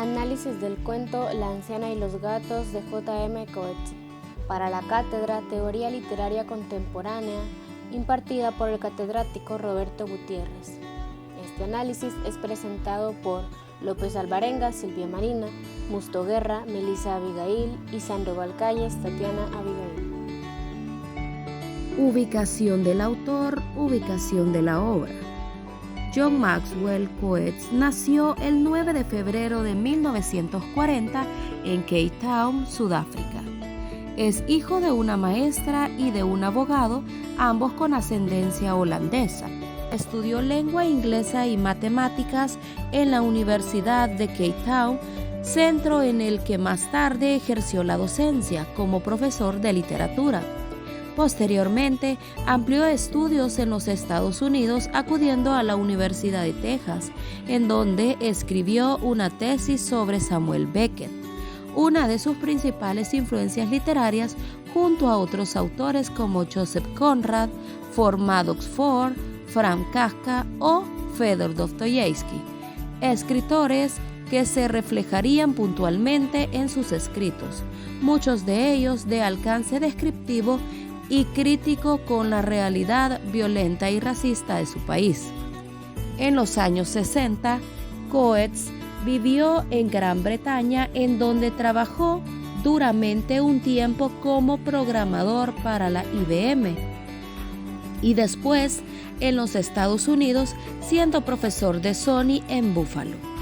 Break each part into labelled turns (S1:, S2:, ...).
S1: Análisis del cuento La anciana y los gatos de J.M. Coetzee para la cátedra Teoría Literaria Contemporánea impartida por el catedrático Roberto Gutiérrez. Este análisis es presentado por López Alvarenga, Silvia Marina, Musto Guerra, Melissa Abigail y Sandoval Calles, Tatiana Abigail.
S2: Ubicación del autor, ubicación de la obra. John Maxwell Coetzee nació el 9 de febrero de 1940 en Cape Town, Sudáfrica. Es hijo de una maestra y de un abogado, ambos con ascendencia holandesa. Estudió lengua inglesa y matemáticas en la Universidad de Cape Town, centro en el que más tarde ejerció la docencia como profesor de literatura. Posteriormente, amplió estudios en los Estados Unidos acudiendo a la Universidad de Texas, en donde escribió una tesis sobre Samuel Beckett, una de sus principales influencias literarias, junto a otros autores como Joseph Conrad, Ford Madox Ford, Franz Kafka o Fedor Dostoyevsky, escritores que se reflejarían puntualmente en sus escritos, muchos de ellos de alcance descriptivo y crítico con la realidad violenta y racista de su país. En los años 60, Coetzee vivió en Gran Bretaña, en donde trabajó duramente un tiempo como programador para la IBM y después en los Estados Unidos siendo profesor de Sony en Buffalo.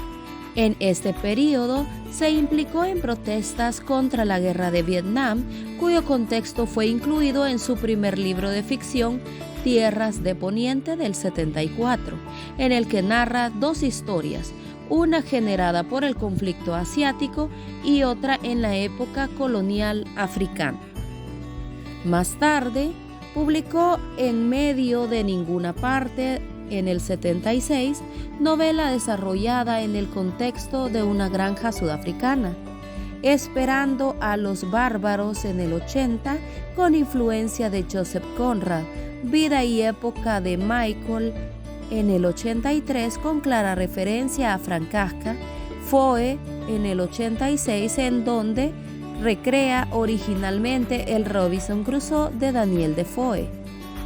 S2: En este periodo se implicó en protestas contra la guerra de Vietnam, cuyo contexto fue incluido en su primer libro de ficción, Tierras de Poniente del 74, en el que narra dos historias, una generada por el conflicto asiático y otra en la época colonial africana. Más tarde, publicó En medio de ninguna parte, en el 76, novela desarrollada en el contexto de una granja sudafricana. Esperando a los bárbaros en el 80, con influencia de Joseph Conrad, Vida y época de Michael en el 83, con clara referencia a Franz Kafka, Foe en el 86, en donde recrea originalmente el Robinson Crusoe de Daniel Defoe,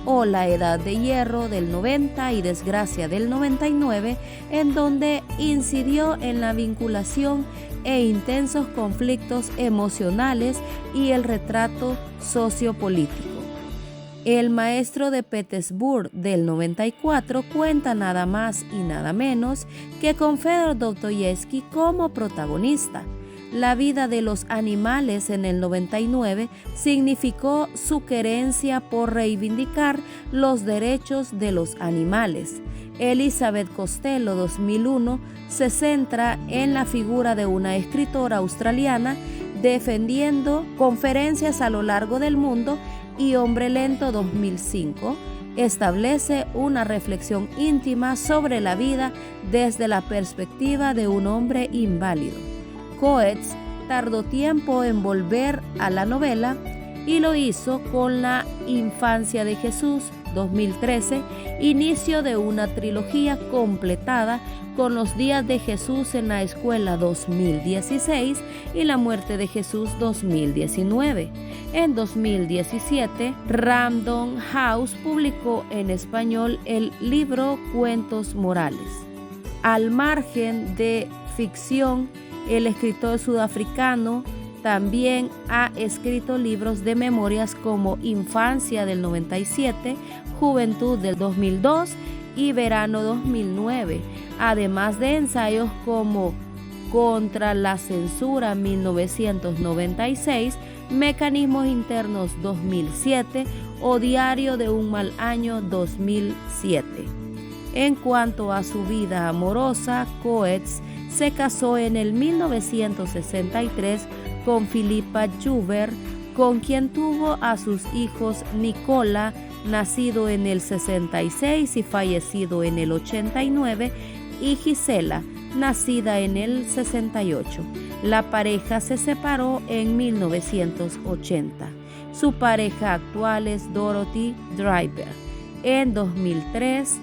S2: o La Edad de Hierro del 90 y Desgracia del 99, en donde incidió en la vinculación e intensos conflictos emocionales y el retrato sociopolítico. El Maestro de Petersburg del 94 cuenta nada más y nada menos que con Fedor Dostoyevsky como protagonista. La vida de los animales en el 99 significó su querencia por reivindicar los derechos de los animales. Elizabeth Costello 2001 se centra en la figura de una escritora australiana defendiendo conferencias a lo largo del mundo, y Hombre Lento 2005 establece una reflexión íntima sobre la vida desde la perspectiva de un hombre inválido. Coetzee tardó tiempo en volver a la novela y lo hizo con La infancia de Jesús 2013, inicio de una trilogía completada con Los días de Jesús en la escuela 2016 y La muerte de Jesús 2019. En 2017, Random House publicó en español el libro Cuentos Morales. Al margen de ficción, el escritor sudafricano también ha escrito libros de memorias como Infancia del 97, Juventud del 2002 y Verano 2009, además de ensayos como Contra la censura 1996, Mecanismos internos 2007 o Diario de un mal año 2007. En cuanto a su vida amorosa, Coetzee se casó en el 1963 con Philippa Joubert, con quien tuvo a sus hijos Nicola, nacido en el 66 y fallecido en el 89, y Gisela, nacida en el 68. La pareja se separó en 1980. Su pareja actual es Dorothy Driver. En 2003,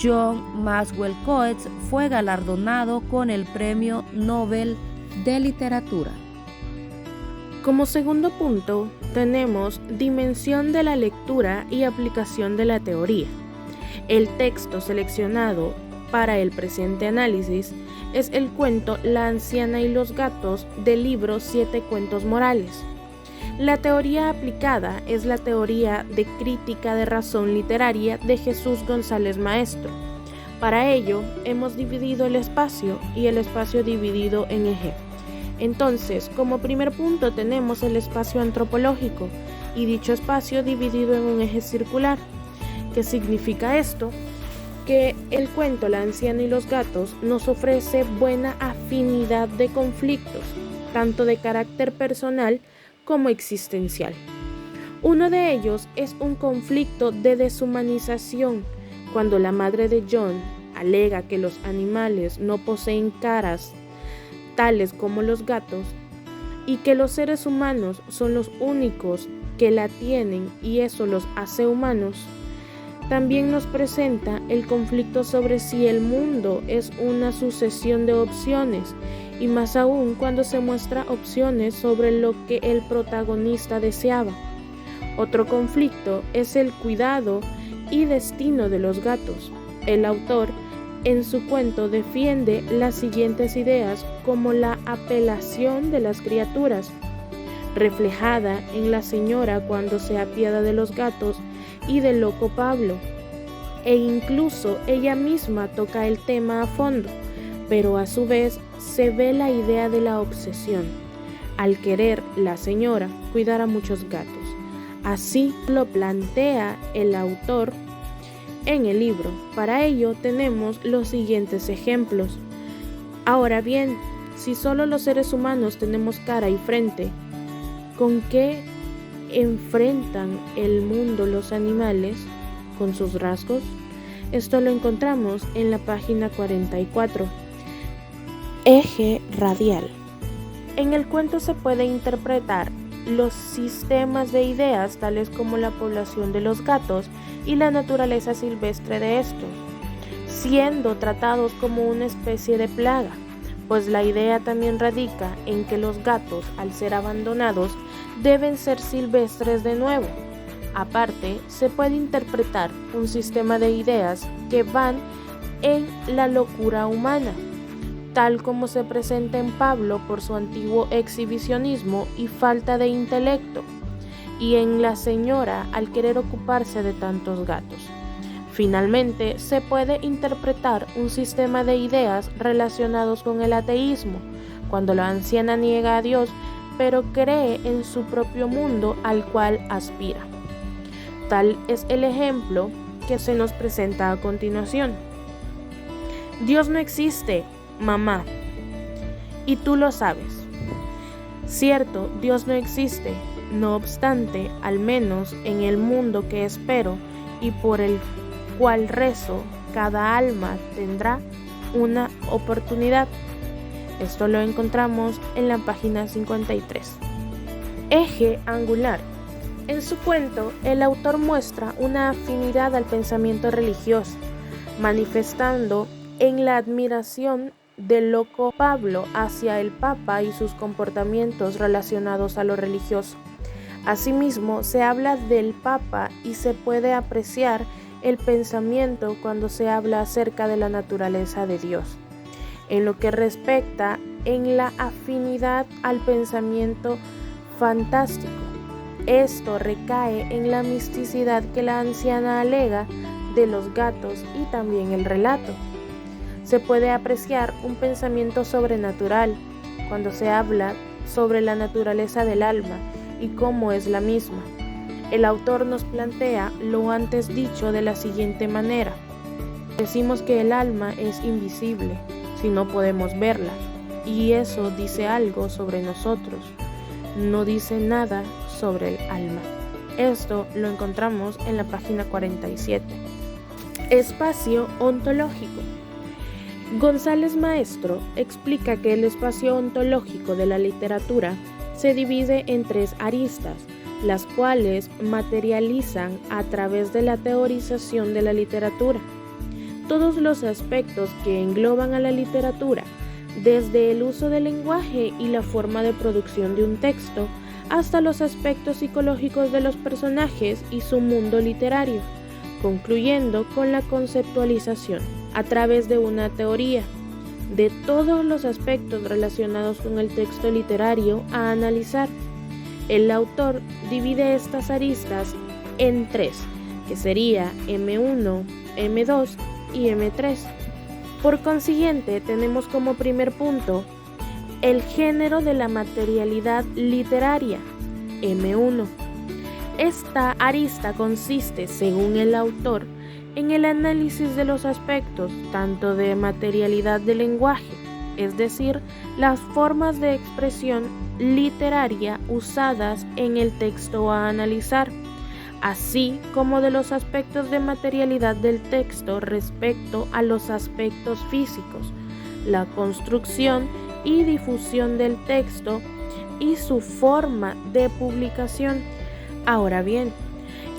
S2: John Maxwell Coetzee fue galardonado con el Premio Nobel de Literatura.
S3: Como segundo punto, tenemos dimensión de la lectura y aplicación de la teoría. El texto seleccionado para el presente análisis es el cuento La anciana y los gatos del libro 7 cuentos morales. La teoría aplicada es la teoría de crítica de razón literaria de Jesús González Maestro. Para ello, hemos dividido el espacio y el espacio dividido en eje. Entonces, como primer punto tenemos el espacio antropológico y dicho espacio dividido en un eje circular. ¿Qué significa esto? Que el cuento La anciana y los gatos nos ofrece buena afinidad de conflictos, tanto de carácter personal como existencial. Uno de ellos es un conflicto de deshumanización, cuando la madre de John alega que los animales no poseen caras tales como los gatos y que los seres humanos son los únicos que la tienen y eso los hace humanos. También nos presenta el conflicto sobre si el mundo es una sucesión de opciones y más aún cuando se muestra opciones sobre lo que el protagonista deseaba. Otro conflicto es el cuidado y destino de los gatos. El autor en su cuento defiende las siguientes ideas como la apelación de las criaturas, reflejada en la señora cuando se apiada de los gatos y del loco Pablo, e incluso ella misma toca el tema a fondo, pero a su vez se ve la idea de la obsesión, al querer la señora cuidar a muchos gatos. Así lo plantea el autor en el libro. Para ello tenemos los siguientes ejemplos. Ahora bien, si solo los seres humanos tenemos cara y frente, ¿con qué enfrentan el mundo los animales? ¿Con sus rasgos? Esto lo encontramos en la página 44. Eje radial. En el cuento se puede interpretar los sistemas de ideas tales como la población de los gatos y la naturaleza silvestre de estos, siendo tratados como una especie de plaga, pues la idea también radica en que los gatos, al ser abandonados, deben ser silvestres de nuevo. Aparte, se puede interpretar un sistema de ideas que van en la locura humana, tal como se presenta en Pablo por su antiguo exhibicionismo y falta de intelecto, y en la señora al querer ocuparse de tantos gatos. Finalmente, se puede interpretar un sistema de ideas relacionados con el ateísmo, cuando la anciana niega a Dios, pero cree en su propio mundo al cual aspira. Tal es el ejemplo que se nos presenta a continuación. Dios no existe, mamá, y tú lo sabes. Cierto, Dios no existe, no obstante, al menos en el mundo que espero y por el cual rezo, cada alma tendrá una oportunidad. Esto lo encontramos en la página 53. Eje angular. En su cuento, el autor muestra una afinidad al pensamiento religioso, manifestando en la admiración del loco Pablo hacia el Papa y sus comportamientos relacionados a lo religioso. Asimismo, se habla del Papa y se puede apreciar el pensamiento cuando se habla acerca de la naturaleza de Dios. En lo que respecta en la afinidad al pensamiento fantástico, esto recae en la misticidad que la anciana alega de los gatos y también el relato. Se puede apreciar un pensamiento sobrenatural cuando se habla sobre la naturaleza del alma y cómo es la misma. El autor nos plantea lo antes dicho de la siguiente manera. Decimos que el alma es invisible si no podemos verla, y eso dice algo sobre nosotros. No dice nada sobre el alma. Esto lo encontramos en la página 47. Espacio ontológico. González Maestro explica que el espacio ontológico de la literatura se divide en tres aristas, las cuales materializan a través de la teorización de la literatura. todos los aspectos que engloban a la literatura, desde el uso del lenguaje y la forma de producción de un texto, hasta los aspectos psicológicos de los personajes y su mundo literario, concluyendo con la conceptualización, a través de una teoría, de todos los aspectos relacionados con el texto literario a analizar. El autor divide estas aristas en tres, que sería M1, M2 y M3. Por consiguiente, tenemos como primer punto el género de la materialidad literaria, M1. Esta arista consiste, según el autor, en el análisis de los aspectos tanto de materialidad del lenguaje, es decir, las formas de expresión literaria usadas en el texto a analizar, así como de los aspectos de materialidad del texto respecto a los aspectos físicos, la construcción y difusión del texto y su forma de publicación. Ahora bien,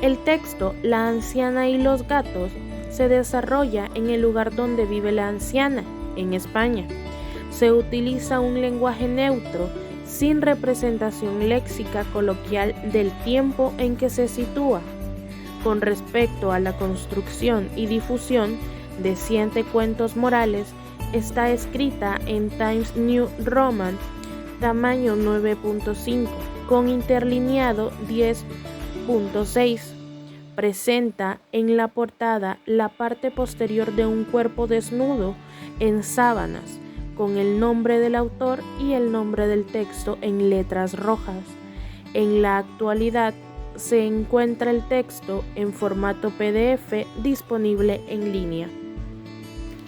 S3: el texto La anciana y los gatos se desarrolla en el lugar donde vive la anciana, en España. Se utiliza un lenguaje neutro, sin representación léxica coloquial del tiempo en que se sitúa. Con respecto a la construcción y difusión de 7 cuentos morales, está escrita en Times New Roman, tamaño 9.5, con interlineado 10.6. Presenta en la portada la parte posterior de un cuerpo desnudo en sábanas, con el nombre del autor y el nombre del texto en letras rojas. En la actualidad se encuentra el texto en formato PDF disponible en línea.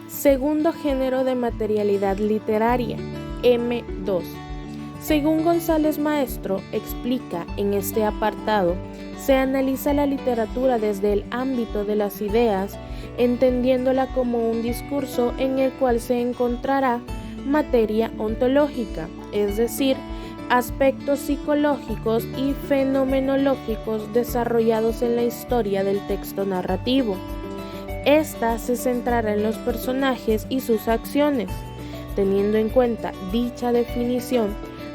S3: Segundo género de materialidad literaria, M2. Según González Maestro explica en este apartado, se analiza la literatura desde el ámbito de las ideas, entendiéndola como un discurso en el cual se encontrará materia ontológica, es decir, aspectos psicológicos y fenomenológicos desarrollados en la historia del texto narrativo. Esta se centrará en los personajes y sus acciones. Teniendo en cuenta dicha definición,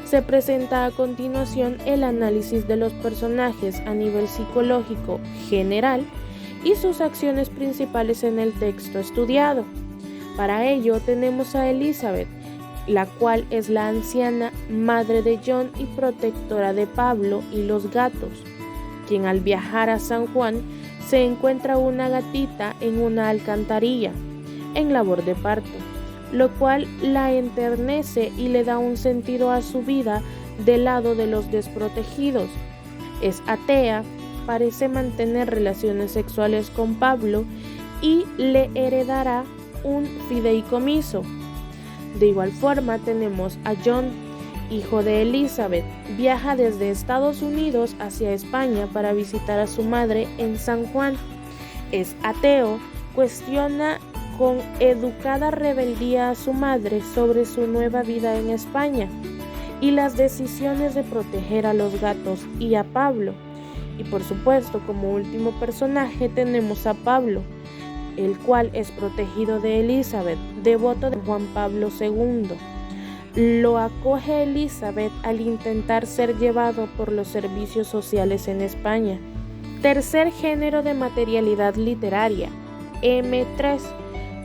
S3: se presenta a continuación el análisis de los personajes a nivel psicológico general y sus acciones principales en el texto estudiado. Para ello tenemos a Elizabeth, la cual es la anciana madre de John y protectora de Pablo y los gatos, quien al viajar a San Juan se encuentra una gatita en una alcantarilla, en labor de parto, lo cual la enternece y le da un sentido a su vida del lado de los desprotegidos. Es atea, parece mantener relaciones sexuales con Pablo y le heredará un fideicomiso. De igual forma tenemos a John, hijo de Elizabeth, viaja desde Estados Unidos hacia España para visitar a su madre en San Juan. Es ateo, cuestiona con educada rebeldía a su madre sobre su nueva vida en España y las decisiones de proteger a los gatos y a Pablo. Y por supuesto, como último personaje tenemos a Pablo, el cual es protegido de Elizabeth, devoto de Juan Pablo II. Lo acoge Elizabeth al intentar ser llevado por los servicios sociales en España. Tercer género de materialidad literaria, M3.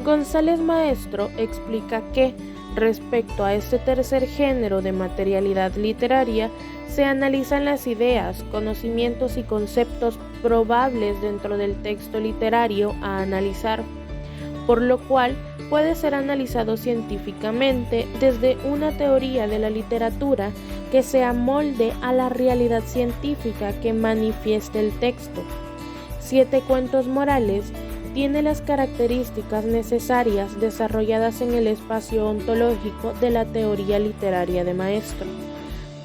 S3: González Maestro explica que, respecto a este tercer género de materialidad literaria, se analizan las ideas, conocimientos y conceptos probables dentro del texto literario a analizar, por lo cual puede ser analizado científicamente desde una teoría de la literatura que se amolde a la realidad científica que manifieste el texto. 7 cuentos morales tiene las características necesarias desarrolladas en el espacio ontológico de la teoría literaria de Maestro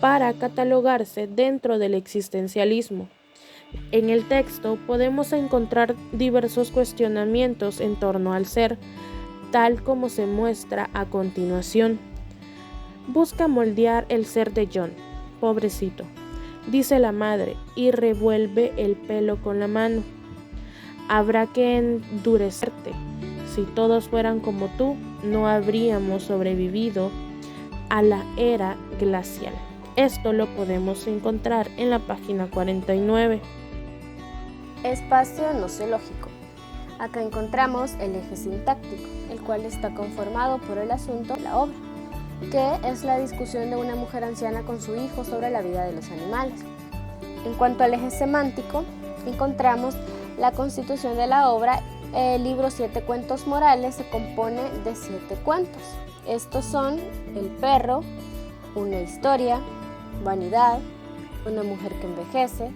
S3: para catalogarse dentro del existencialismo. En el texto podemos encontrar diversos cuestionamientos en torno al ser, tal como se muestra a continuación. Busca moldear el ser de John, pobrecito, dice la madre, y revuelve el pelo con la mano. Habrá que endurecerte, si todos fueran como tú, no habríamos sobrevivido a la era glacial. Esto lo podemos encontrar en la página 49.
S1: Espacio nociológico. Acá encontramos el eje sintáctico, el cual está conformado por el asunto de la obra, que es la discusión de una mujer anciana con su hijo sobre la vida de los animales. En cuanto al eje semántico, encontramos la constitución de la obra. El libro 7 cuentos morales se compone de 7 cuentos. Estos son El perro, Una historia, Vanidad, Una mujer que envejece,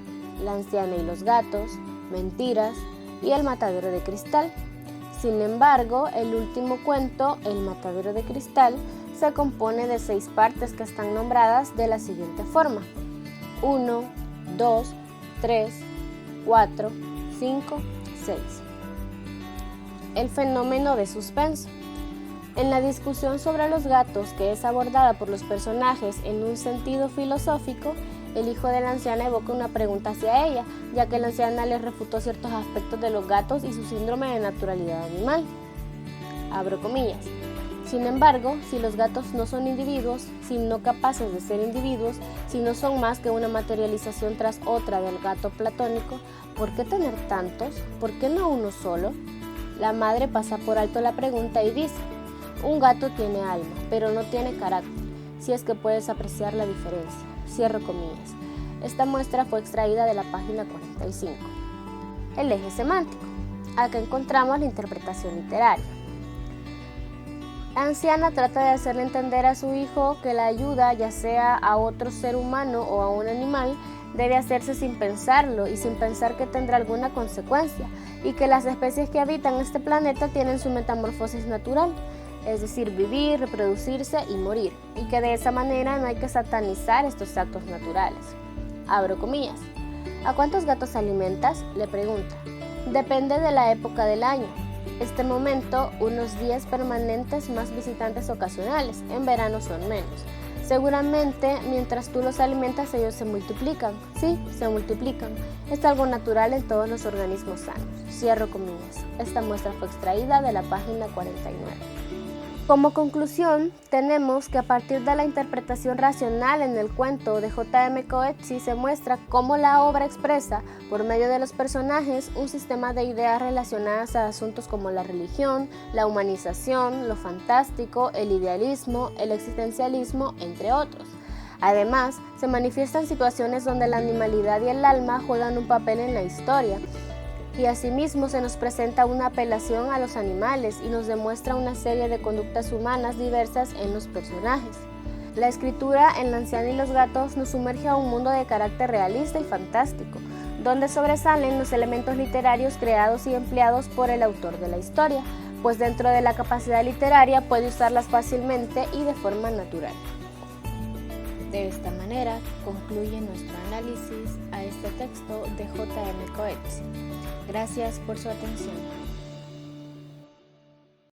S1: La anciana y los gatos, Mentiras y El matadero de cristal. Sin embargo, el último cuento, El matadero de cristal, se compone de 6 partes que están nombradas de la siguiente forma: 1, 2, 3, 4, 5, 6. El fenómeno de suspenso. En la discusión sobre los gatos, que es abordada por los personajes en un sentido filosófico, el hijo de la anciana evoca una pregunta hacia ella, ya que la anciana le refutó ciertos aspectos de los gatos y su síndrome de naturalidad animal. Abro comillas. Sin embargo, si los gatos no son individuos, si no capaces de ser individuos, si no son más que una materialización tras otra del gato platónico, ¿por qué tener tantos? ¿Por qué no uno solo? La madre pasa por alto la pregunta y dice: un gato tiene alma, pero no tiene carácter, si es que puedes apreciar la diferencia. Cierro comillas. Esta muestra fue extraída de la página 45. El eje semántico. Acá encontramos la interpretación literaria. La anciana trata de hacerle entender a su hijo que la ayuda, ya sea a otro ser humano o a un animal, debe hacerse sin pensarlo y sin pensar que tendrá alguna consecuencia, y que las especies que habitan este planeta tienen su metamorfosis natural, es decir, vivir, reproducirse y morir, y que de esa manera no hay que satanizar estos actos naturales. Abro comillas. ¿A cuántos gatos alimentas?, le pregunta. Depende de la época del año. Este momento, unos 10 permanentes más visitantes ocasionales. En verano son menos. Seguramente, mientras tú los alimentas, ellos se multiplican. Sí, se multiplican. Es algo natural en todos los organismos sanos. Cierro comillas. Esta muestra fue extraída de la página 49. Como conclusión, tenemos que a partir de la interpretación racional en el cuento de J.M. Coetzee se muestra cómo la obra expresa, por medio de los personajes, un sistema de ideas relacionadas a asuntos como la religión, la humanización, lo fantástico, el idealismo, el existencialismo, entre otros. Además, se manifiestan situaciones donde la animalidad y el alma juegan un papel en la historia, y asimismo se nos presenta una apelación a los animales y nos demuestra una serie de conductas humanas diversas en los personajes. La escritura en La anciana y los gatos nos sumerge a un mundo de carácter realista y fantástico, donde sobresalen los elementos literarios creados y empleados por el autor de la historia, pues dentro de la capacidad literaria puede usarlas fácilmente y de forma natural. De esta manera concluye nuestro análisis a este texto de J.M. Coetzee. Gracias por su atención.